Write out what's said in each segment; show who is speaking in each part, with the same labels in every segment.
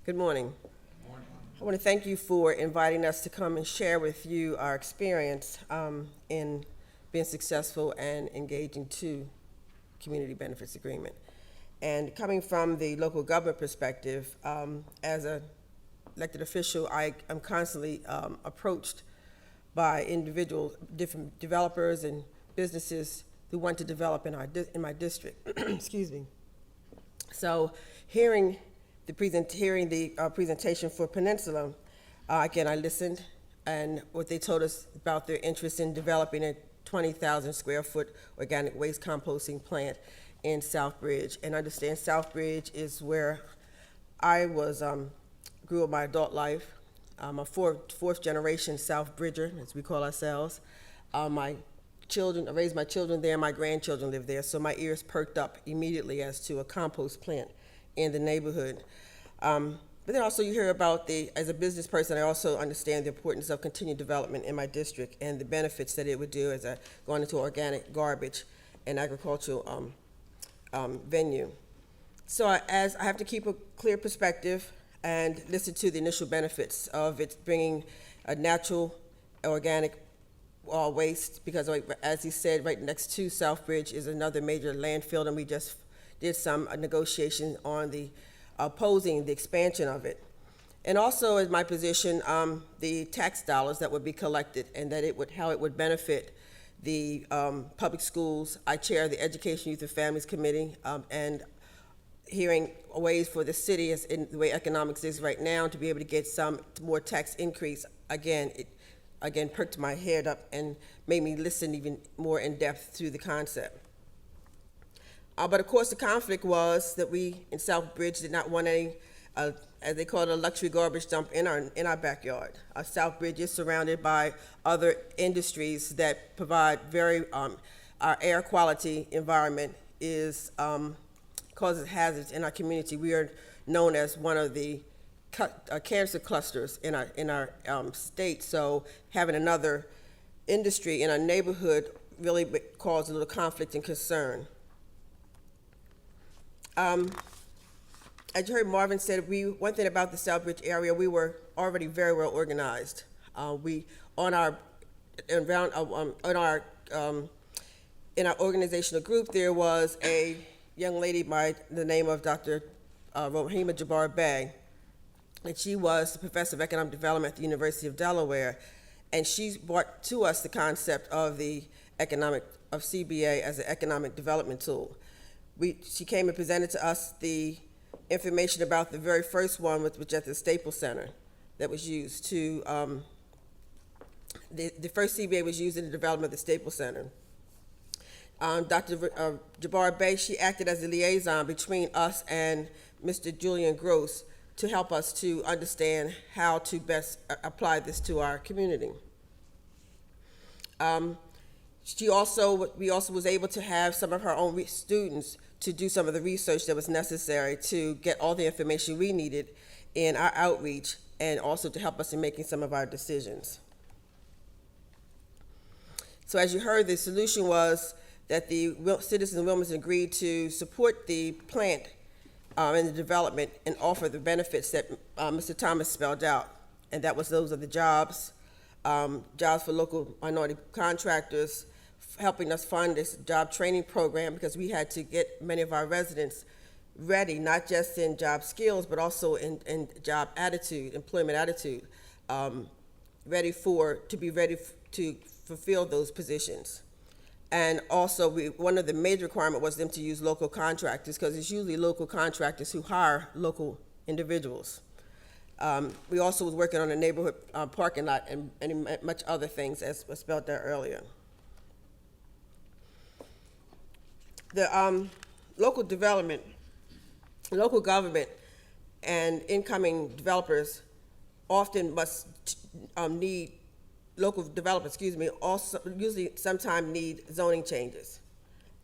Speaker 1: Good morning. I want to thank you for inviting us to come and share with you our experience in being successful and engaging to community benefits agreement. And coming from the local government perspective, as an elected official, I am constantly approached by individuals, different developers and businesses who want to develop in my district. Excuse me. So hearing the presentation for Peninsula, again, I listened, and what they told us about their interest in developing a 20,000 square foot organic waste composting plant in Southbridge. And understand Southbridge is where I grew up my adult life. I'm a fourth generation Southbridger, as we call ourselves. I raised my children there, my grandchildren live there, so my ears perked up immediately as to a compost plant in the neighborhood. But then also you hear about as a business person, I also understand the importance of continued development in my district and the benefits that it would do as going into organic garbage and agricultural venue. So as I have to keep a clear perspective and listen to the initial benefits of it bringing a natural organic waste, because as he said, right next to Southbridge is another major landfill, and we just did some negotiation on opposing the expansion of it. And also in my position, the tax dollars that would be collected and how it would benefit the public schools. I chair the Education, Youth, and Families Committee, and hearing ways for the city, as in the way economics is right now, to be able to get some more tax increase. It perked my head up and made me listen even more in depth to the concept. But of course, the conflict was that we in Southbridge did not want any, as they call it, a luxury garbage dump in our backyard. Southbridge is surrounded by other industries that provide our air quality environment causes hazards in our community. We are known as one of the cancer clusters in our state, so having another industry in our neighborhood really caused a little conflict and concern. As you heard Marvin said, one thing about the Southbridge area, we were already very well organized. In our organizational group, there was a young lady by the name of Dr. Hanifa Jabbar-Bey, and she was the professor of economic development at the University of Delaware, and she brought to us the concept of CBA as an economic development tool. She came and presented to us the information about the very first one, which was at the Staples Center, that was used to, the first CBA was used in the development of the Staples Center. Dr. Jabbar-Bey, she acted as a liaison between us and Mr. Julian Gross to help us to understand how to best apply this to our community. We also was able to have some of her own students to do some of the research that was necessary to get all the information we needed in our outreach, and also to help us in making some of our decisions. So as you heard, the solution was that the citizens of Wilmington agreed to support the plant and the development and offer the benefits that Mr. Thomas spelled out. And those are the jobs for local minority contractors, helping us fund this job training program, because we had to get many of our residents ready, not just in job skills, but also in job attitude, employment attitude, ready to fulfill those positions. And also, one of the major requirements was them to use local contractors, because it's usually local contractors who hire local individuals. We also was working on a neighborhood parking lot and much other things, as was spelled out earlier. The local government, and incoming developers often must also usually sometimes need zoning changes,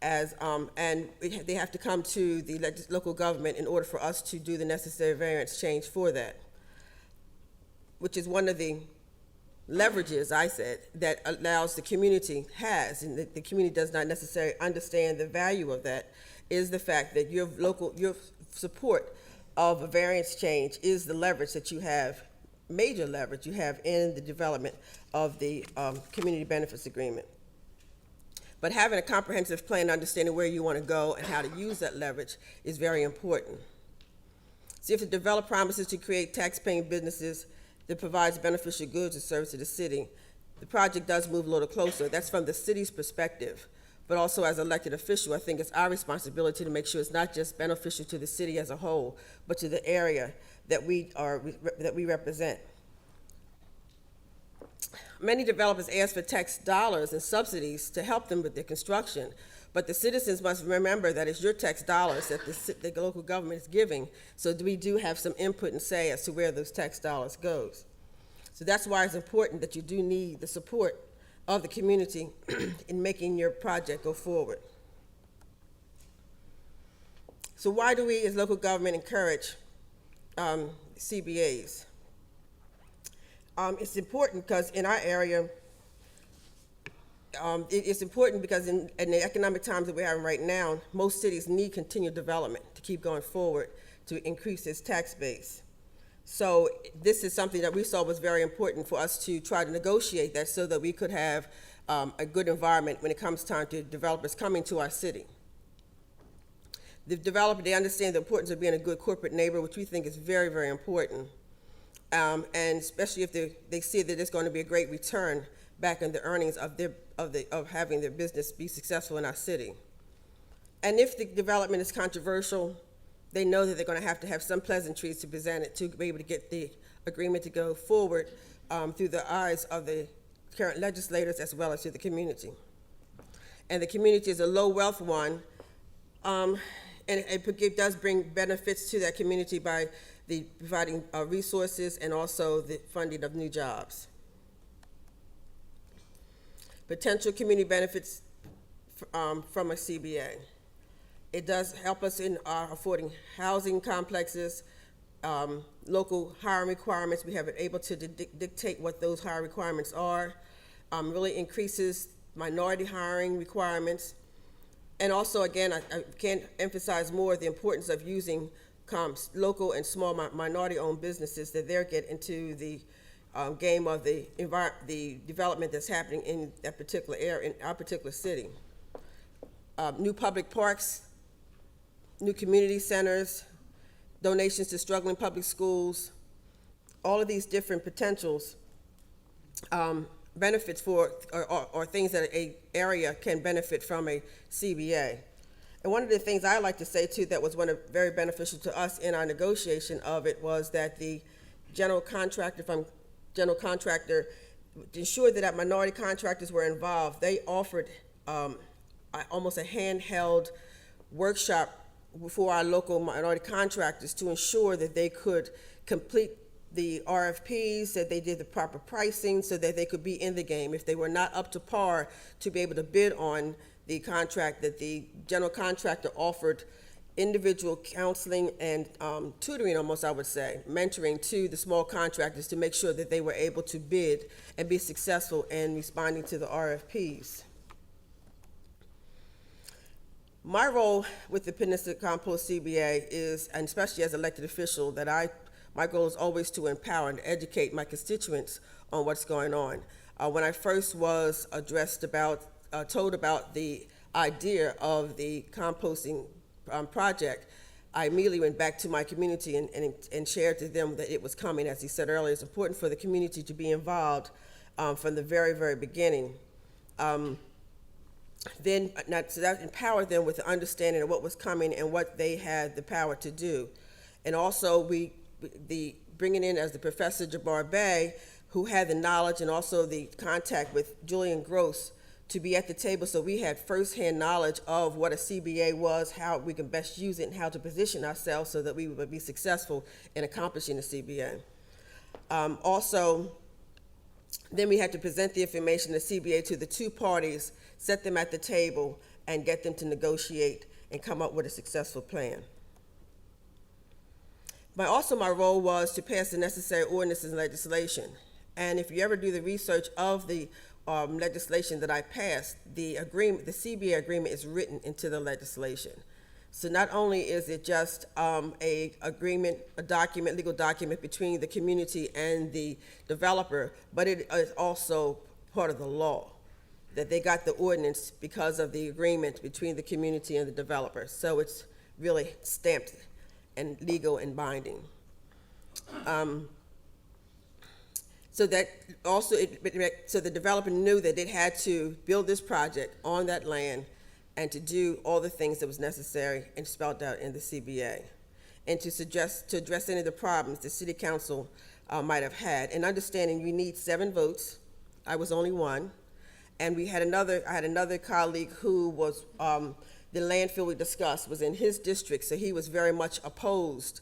Speaker 1: and they have to come to the local government in order for us to do the necessary variance change for that, which is one of the leverages, I said, that allows the community and the community does not necessarily understand the value of that, is the fact that your support of a variance change is the leverage that you have, major leverage you have in the development of the community benefits agreement. But having a comprehensive plan, understanding where you want to go and how to use that leverage is very important. See, if the developer promises to create tax-paying businesses that provides beneficial goods and service to the city, the project does move a little closer. That's from the city's perspective. But also as elected official, I think it's our responsibility to make sure it's not just beneficial to the city as a whole, but to the area that we represent. Many developers ask for tax dollars and subsidies to help them with their construction, but the citizens must remember that it's your tax dollars that the local government is giving, so we do have some input and say as to where those tax dollars goes. So that's why it's important that you do need the support of the community in making your project go forward. So why do we as local government encourage CBAs? It's important because in our area, it's important because in the economic times that we're having right now, most cities need continued development to keep going forward to increase its tax base. So this is something that we saw was very important for us to try to negotiate that so that we could have a good environment when it comes time to developers coming to our city. The developer, they understand the importance of being a good corporate neighbor, which we think is very, very important. And especially if they see that there's going to be a great return back in the earnings of having their business be successful in our city. And if the development is controversial, they know that they're going to have some pleasantries to present it to be able to get the agreement to go forward through the eyes of the current legislators as well as to the community. And the community is a low wealth one, and it does bring benefits to that community by providing resources and also the funding of new jobs. Potential community benefits from a CBA. It does help us in affording housing complexes, local hiring requirements. We have been able to dictate what those hiring requirements are. Really increases minority hiring requirements. And also, again, I can't emphasize more the importance of using local and small minority-owned businesses that they're getting into the game of the development that's happening in that particular area, in our particular city. New public parks, new community centers, donations to struggling public schools, all of these different potentials, benefits for, or things that an area can benefit from a CBA. And one of the things I like to say too that was very beneficial to us in our negotiation of it was that the general contractor, to ensure that minority contractors were involved, they offered almost a handheld workshop for our local minority contractors to ensure that they could complete the RFPs, that they did the proper pricing so that they could be in the game. If they were not up to par to be able to bid on the contract, that the general contractor offered individual counseling and tutoring, almost I would say, mentoring to the small contractors to make sure that they were able to bid and be successful in responding to the RFPs. My role with the Peninsula Compost CBA is, and especially as elected official, that my goal is always to empower and educate my constituents on what's going on. When I first was told about the idea of the composting project, I immediately went back to my community and shared to them that it was coming. As he said earlier, it's important for the community to be involved from the very, very beginning. So that empowered them with the understanding of what was coming and what they had the power to do. And also bringing in as the Professor Jabbar Bey, who had the knowledge and also the contact with Julian Gross to be at the table, so we had firsthand knowledge of what a CBA was, how we can best use it, and how to position ourselves so that we would be successful in accomplishing the CBA. Also, then we had to present the information, the CBA, to the two parties, set them at the table, and get them to negotiate and come up with a successful plan. My role was to pass the necessary ordinances and legislation. And if you ever do the research of the legislation that I passed, the CBA agreement is written into the legislation. So not only is it just a agreement, a document, legal document between the community and the developer, but it is also part of the law, that they got the ordinance because of the agreement between the community and the developer. So it's really stamped and legal and binding. So that also, so the developer knew that it had to build this project on that land and to do all the things that was necessary and spelled out in the CBA. And to address any of the problems the city council might have had. And understanding you need 7 votes, I was only 1. And I had another colleague who was, the landfill we discussed was in his district, so he was very much opposed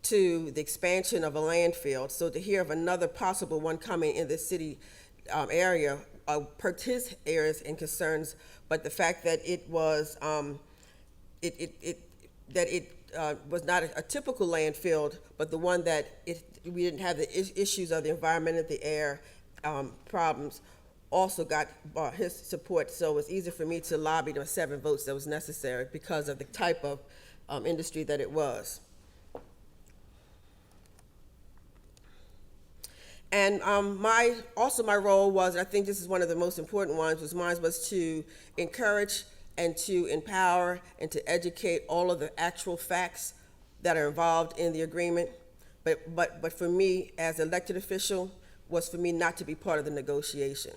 Speaker 1: to the expansion of a landfill. So to hear of another possible one coming in the city area perked his ears and concerns, but the fact that it was was not a typical landfill, but the one that we didn't have the issues of the environment and the air problems, also got his support. So it was easy for me to lobby the 7 votes that was necessary because of the type of industry that it was. And my role was, I think this is one of the most important ones, was to encourage and to empower and to educate all of the actual facts that are involved in the agreement. But for me, as an elected official, was for me not to be part of the negotiation.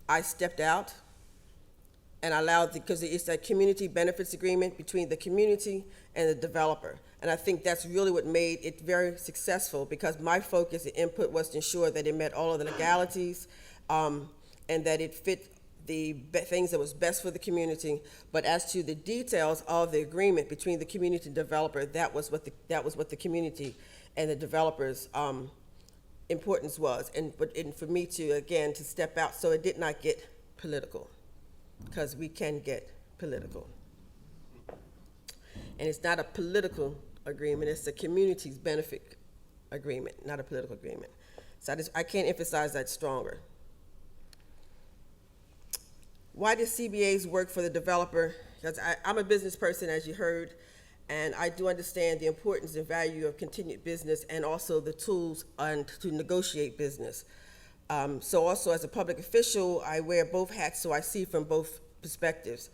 Speaker 1: I stepped out and allowed, because it's a community benefits agreement between the community and the developer. And I think that's really what made it very successful, because my focus and input was to ensure that it met all of the legalities and that it fit the things that was best for the community. But as to the details of the agreement between the community and developer, that was what the community and the developers importance was. And for me to step out, so it did not get political, because we can get political. And it's not a political agreement, it's a community's benefit agreement, not a political agreement. So I can't emphasize that stronger. Why do CBAs work for the developer? Because I'm a business person, as you heard, and I do understand the importance and value of continued business and also the tools to negotiate business. So also as a public official, I wear both hats, so I see from both perspectives.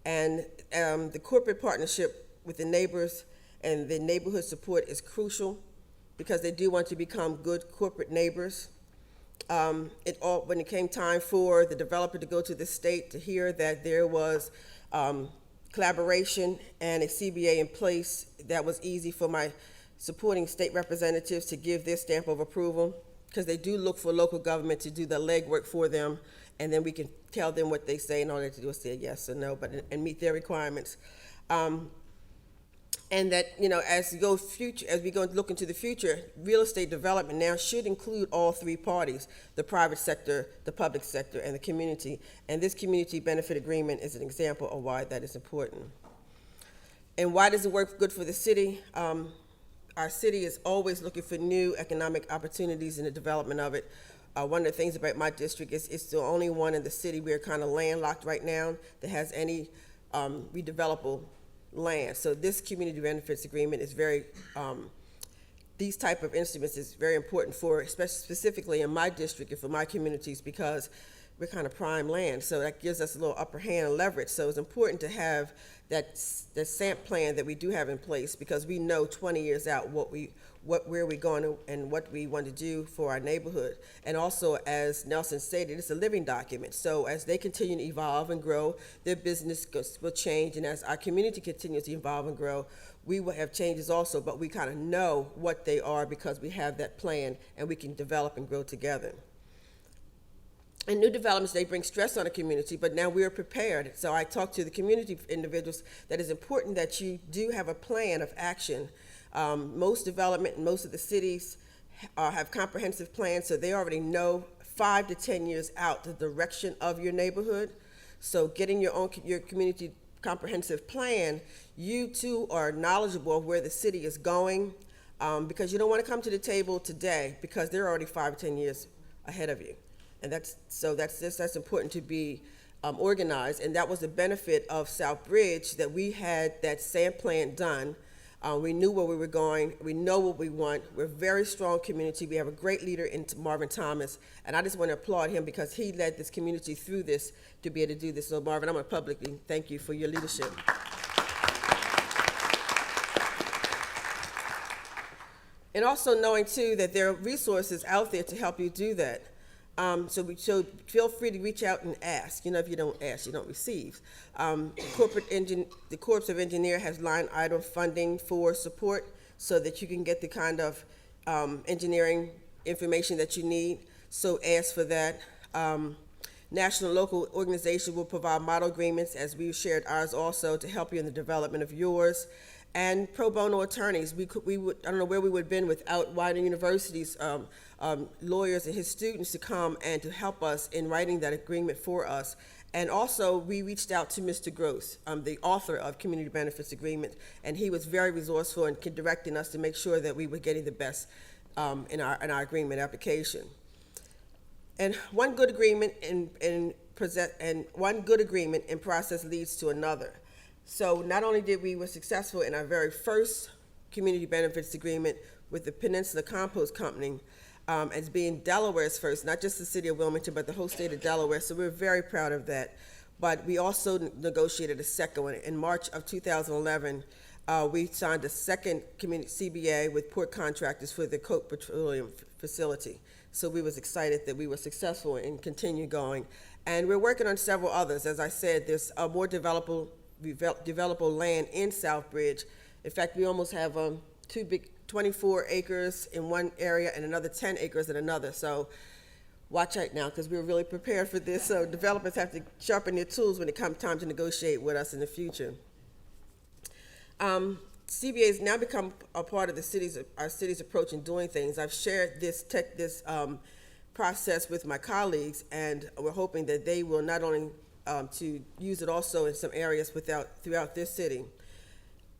Speaker 1: And the corporate partnership with the neighbors and the neighborhood support is crucial, because they do want to become good corporate neighbors. When it came time for the developer to go to the state to hear that there was collaboration and a CBA in place, that was easy for my supporting state representatives to give their stamp of approval, because they do look for local government to do the legwork for them, and then we can tell them what they say, and all they have to do is say yes or no, and meet their requirements. And that, as we go look into the future, real estate development now should include all 3 parties: the private sector, the public sector, and the community. And this community benefit agreement is an example of why that is important. And why does it work good for the city? Our city is always looking for new economic opportunities in the development of it. One of the things about my district is it's the only one in the city, we're kind of landlocked right now, that has any redevelopable land. So this community benefits agreement is very, these type of instruments is very important for, especially specifically in my district and for my communities, because we're kind of prime land. So that gives us a little upper hand and leverage. So it's important to have that SAMP plan that we do have in place, because we know 20 years out where we're going to, and what we want to do for our neighborhood. And also, as Nelson stated, it's a living document. So as they continue to evolve and grow, their business will change. And as our community continues to evolve and grow, we will have changes also, but we kind of know what they are because we have that plan and we can develop and grow together. And new developments, they bring stress on the community, but now we are prepared. So I talk to the community individuals that it's important that you do have a plan of action. Most development in most of the cities have comprehensive plans, so they already know 5 to 10 years out the direction of your neighborhood. So getting your community comprehensive plan, you too are knowledgeable of where the city is going, because you don't want to come to the table today because they're already 5 or 10 years ahead of you. And that's important to be organized, and that was the benefit of South Bridge, that we had that sand plant done. We knew where we were going. We know what we want. We're a very strong community. We have a great leader in Marvin Thomas, and I just want to applaud him because he led this community through this to be able to do this. So Marvin, I'm going to publicly thank you for your leadership. And also knowing too that there are resources out there to help you do that. So feel free to reach out and ask. You know, if you don't ask, you don't receive. The Corps of Engineer has line item funding for support so that you can get the kind of engineering information that you need. So ask for that. National and local organization will provide model agreements, as we shared ours also, to help you in the development of yours. And pro bono attorneys, we would, I don't know where we would have been without Widener University's lawyers and his students to come and to help us in writing that agreement for us. And also, we reached out to Mr. Gross, the author of Community Benefits Agreement, and he was very resourceful in directing us to make sure that we were getting the best in our agreement application. And one good agreement in process leads to another. So not only did we were successful in our very first community benefits agreement with the Peninsula Compost Company, as being Delaware's first, not just the city of Wilmington, but the whole state of Delaware. So we're very proud of that. But we also negotiated a second one. In March of 2011, we signed a second community CBA with port contractors for the Coke Petroleum facility. So we was excited that we were successful and continue going. And we're working on several others. As I said, there's more developable land in Southbridge. In fact, we almost have 24 acres in one area and another 10 acres in another. So watch out now, because we're really prepared for this. So developers have to sharpen their tools when it comes time to negotiate with us in the future. CBAs now become a part of our city's approach in doing things. I've shared this process with my colleagues, and we're hoping that they will not only to use it also in some areas throughout this city.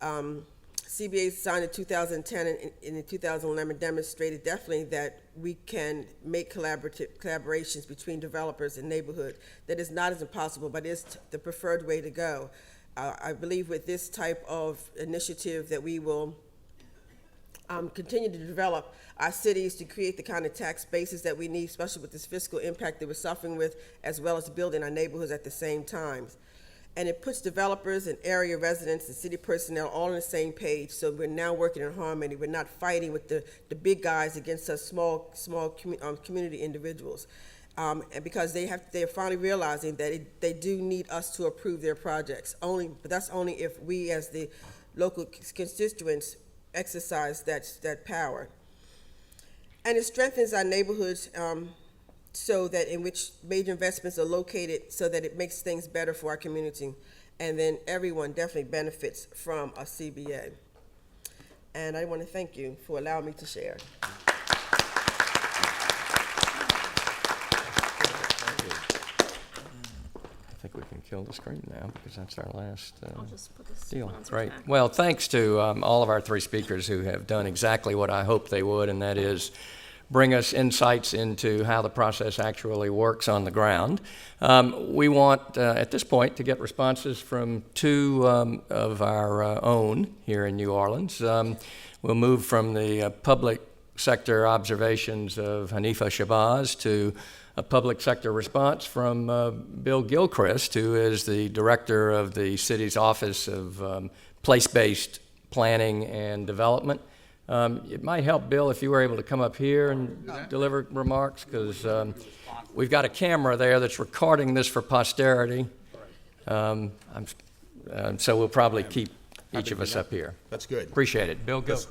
Speaker 1: CBAs signed in 2010 and in 2011 demonstrated definitely that we can make collaborations between developers and neighborhood. That is not as impossible, but is the preferred way to go. I believe with this type of initiative that we will continue to develop our cities to create the kind of tax bases that we need, especially with this fiscal impact that we're suffering with, as well as building our neighborhoods at the same time. And it puts developers and area residents and city personnel all on the same page, so we're now working in harmony. We're not fighting with the big guys against us small community individuals. And because they're finally realizing that they do need us to approve their projects, but that's only if we as the local constituents exercise that power. And it strengthens our neighborhoods so that in which major investments are located, so that it makes things better for our community. And then everyone definitely benefits from a CBA. And I want to thank you for allowing me to share.
Speaker 2: I think we can kill the screen now because that's our last
Speaker 3: I'll just put this
Speaker 2: deal.
Speaker 3: one on the
Speaker 2: Great.
Speaker 3: back.
Speaker 2: Well, thanks to all of our three speakers who have done exactly what I hoped they would, and that is bring us insights into how the process actually works on the ground. We want, at this point, to get responses from two of our own here in New Orleans. We'll move from the public sector observations of Hanifa Shabazz to a public sector response from Bill Gilchrist, who is the director of the city's Office of Place-Based Planning and Development. It might help, Bill, if you were able to come up here and deliver remarks, because we've got a camera there that's recording this for posterity. So we'll probably keep each of us up here.
Speaker 4: That's good.
Speaker 2: Appreciate it. Bill Gilchrist.